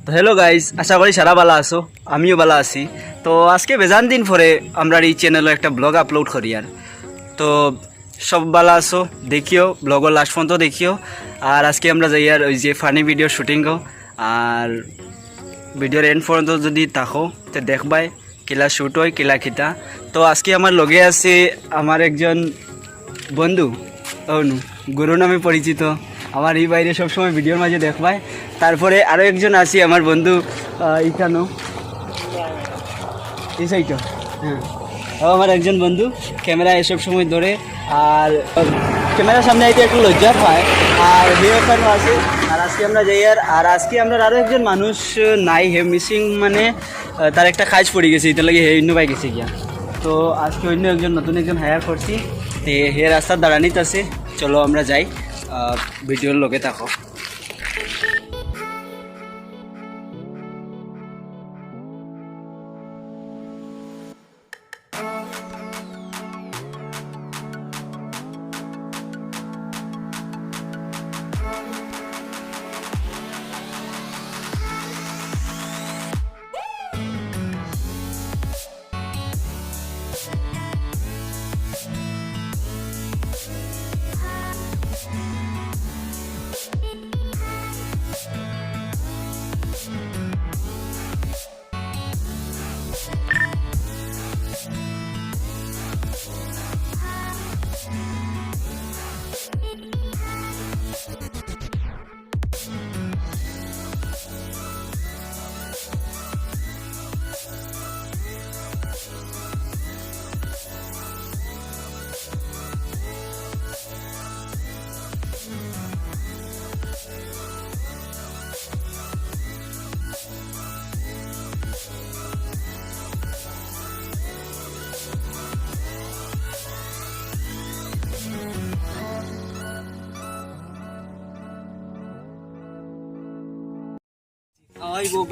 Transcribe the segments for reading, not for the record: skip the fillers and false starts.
তো hello guys, আশা করি সারা ভালো আছো, আমিও ভালো আছি। তো আজকে বেজান দিন পরে আমরা এই চ্যানেলে একটা ব্লগ আপলোড করি। আর তো সব ভালো আছো, দেখিও ব্লগের লাস্ট পর্যন্ত দেখিও। আর আজকে আমরা যাই আর ওই যে ফানি ভিডিও শুটিংও, আর ভিডিওর এন্ড পর্যন্ত যদি থাকো তো দেখবাই কিলা শ্যুট হয় কিলা খিতা। তো আজকে আমার লগে আছে আমার একজন বন্ধু, অনু গুরু নামে পরিচিত। আমার এই বাইরে সবসময় ভিডিওর মাঝে দেখবাই। তারপরে আরও একজন আছি আমার বন্ধু ইকানো, এই সাইটো। হ্যাঁ, ও আমার একজন বন্ধু, ক্যামেরা এসব সময় ধরে। আর ক্যামেরার সামনে আইতে একটু লজ্জা পায়। আর ওখানে আছে। আর আজকে আমরা যাই আর আজকে আমরা আরও একজন মানুষ নাই, হে মিসিং, মানে তার একটা কাজ পড়ে গেছে, এটা লাগে হে অন্য পাই গেছে গিয়া। তো আজকে অন্য একজন নতুন একজন হায়ার করছি। তে হে রাস্তার দাঁড়ানিত আছে, চলো আমরা যাই, ভিডিওর লগে থাকো।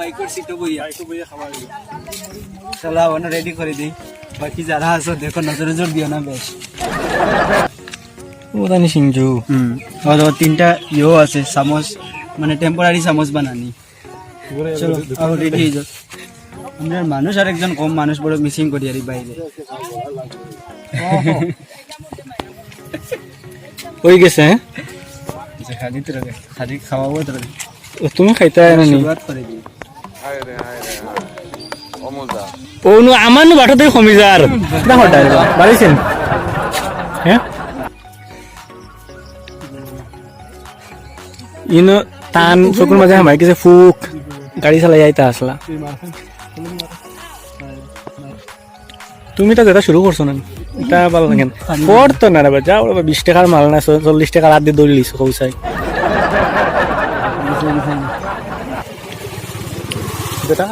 বাইকের সিটও বইয়া চলা ওনা রেডি করে দিই। বাকি যারা আছো দেখো, নজর নজর দিও না বেশ। ওদানি সিংজু আর তিনটা ইয়েও আছে, চামচ, মানে টেম্পোরারি চামচ বানানি। চলো আরো রেডি হয়ে যাও। আমরা মানুষ আর একজন কম মানুষ বড় মিসিং করি আর বাইরে হয়ে গেছে। হ্যাঁ, খালি তো খালি খাওয়াবো তো, তুমি খাইতে শুরুয়াত করে দিই। ওনো আমার নো বাটাতে কমি যার না হটাই বাড়িছেন। হ্যাঁ, ইনো টান চকুর মাঝে হামাই কিছু ফুক গাড়ি চালাই যাইতা আসলা। তুমি তো যেটা শুরু করছো না, এটা ভালো লাগে পড়তো না রে, যাও 20 টাকার মাল না 40 টাকার হাত দিয়ে দৌড়ি লিছো কৌসাই বেটা।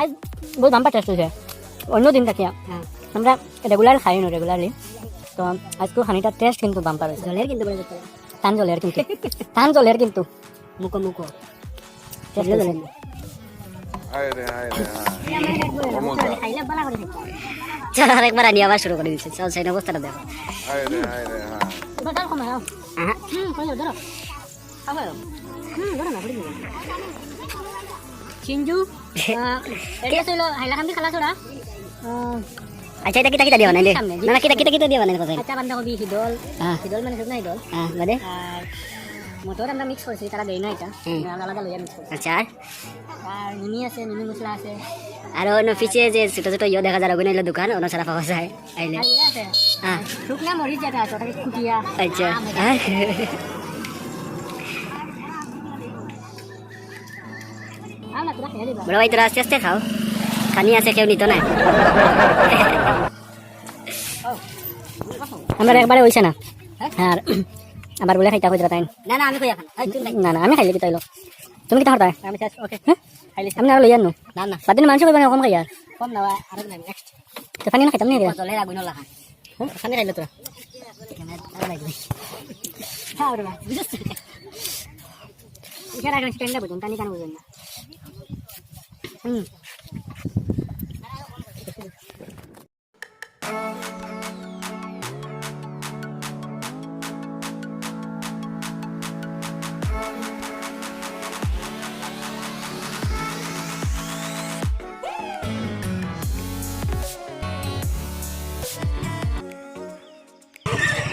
আজ বহুত বাম্পার টেস্ট হয়েছে অন্য দিন থেকে আমরা রেগুলার খাই না রেগুলারলি, তো আজকেও খানিটা টেস্ট কিন্তু বাম্পার হয়েছে। জলের কিন্তু টান জলের কিন্তু টান জলের কিন্তু মুখো মুখো একবার আনি আবার শুরু করে দিচ্ছে। চল সেই অবস্থাটা দেখো। চিঞ্জু এটা ছিল হাইলাকান্দি খালা ছোড়া। আচ্ছা, এটা কিটা কিটা দিও না রে? না কিটা কিটা কিটা দিও না কথা। আচ্ছা, বাঁধাকপি হিদল হিদল মানে শুকনা হিদল, বাদে আর মটর আমরা মিক্স করছি, তারা দেই না, এটা আমরা আলাদা লইয়া মিক্স করছি। আচ্ছা, আর মিনি আছে, মিনি মশলা আছে। আর অন্য পিছে যে ছোট ছোট ইয়ে দেখা যায় ওগুলো দোকান, অন্য ছাড়া পাওয়া যায় আইলে। হ্যাঁ, শুকনা মরিচ যেটা আছে ওটাকে কুটিয়া। আচ্ছা, বড় ভাই তোরা আস্তে আস্তে খাও, খানি আছে কেউ নিত না। আমরা একবারে হইছে না। আর আবার বলে খাইতা কইরা তাই না, না আমি কইয়া খান, না না আমি খাইলে কি তাইলো। তুমি কি তাহলে আমি শেষ ওকে আমি না লই আনো না না বাদিন মাংস কইবা কম খাই আর কম না আর নেক্সট তো পানি না খাইতাম নি জলে আগুন লাগা হ্যাঁ পানি খাইলো তো আর লাগবে হ্যাঁ ওরে বা বুঝছ ইশারা করে স্ট্যান্ড বুঝুন টানি কান বুঝুন না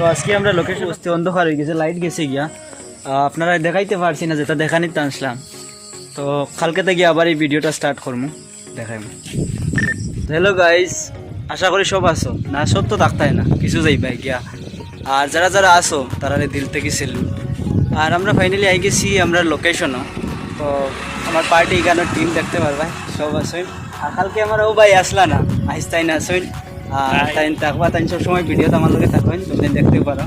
তো আজকে আমরা লোকেশন বসতে অন্ধকার হয়ে গেছে, লাইট গেছে গিয়া, আপনারা দেখাইতে পারছি না, যেটা দেখানিতে আসলাম। তো কালকে থেকে আবার এই ভিডিওটা স্টার্ট করবো, দেখাইব। হ্যালো গাইস, আশা করি সব আসো না, সব তো থাকতাই না, কিছু যাইবাই গিয়া। আর যারা যারা আসো তারা দিল থেকে সেলুট। আর আমরা ফাইনালি আই গেছি আমরা লোকেশনও। তো আমার পার্টি এখানে টিম দেখতে পারবা, সব আসেন। আর কালকে আমার ও ভাই আসলা না, আইসতাই না আসেন। আর তাই থাকবা, তাই সবসময় ভিডিওতে আমার লোকে থাকবেন, তুমি দেখতে পারো।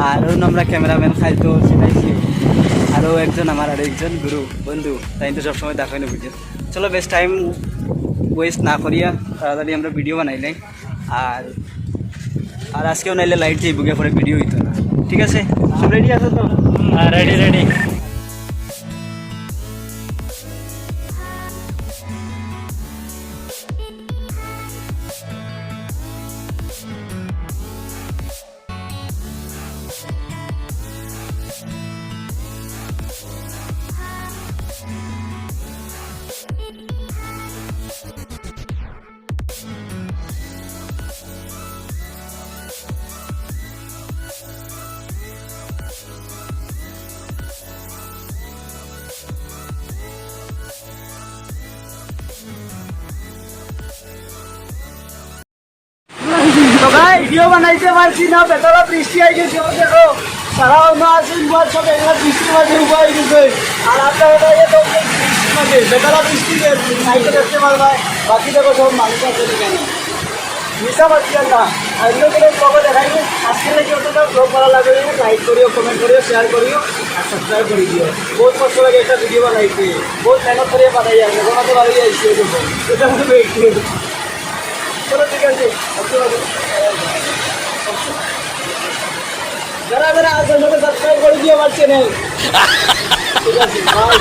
আর ওর আমরা ক্যামেরাম্যান খাইতো সেটাইছি। আরও একজন আমার আরেকজন গুরু বন্ধু, তাই তো সবসময় দেখেন ভিডিও। চলো বেস্ট টাইম ওয়েস্ট না করিয়া তাড়াতাড়ি আমরা ভিডিও বানাইলাই। আর আর আজকেও নাইলে লাইট যাই বুকে পরে ভিডিও হইতো না। ঠিক আছে, সব রেডি আছো তো? Ready ready. তো ভাই ভিডিও বানাইতে পারছি না, বেতলা বৃষ্টি আই গেছে। দেখো সারা মাস সব এগুলো বৃষ্টির মাঝে উপায় গেছে। আর আপনার মাঝে বেতলা বৃষ্টি সাইকেল দেখতে পারবা। বাকি দেখো সব মানুষ আছে কেন মিশা পাচ্ছি না। আর এগুলো করে দেখাই আজকে নাকি ওটা ব্লগ ভালো লাগে, লাইক করিও, কমেন্ট করিও, শেয়ার করিও আর সাবস্ক্রাইব করে দিও। বহুত কষ্ট লাগে একটা ভিডিও বানাইতে, বহুত মেহনত করে বানাই আর এখন তো ভালোই আইসি। এটা চলো ঠিক আছে, যারা যারা সাবস্ক্রাইব করে দিও আমার চ্যানেল। ঠিক আছে, বাই।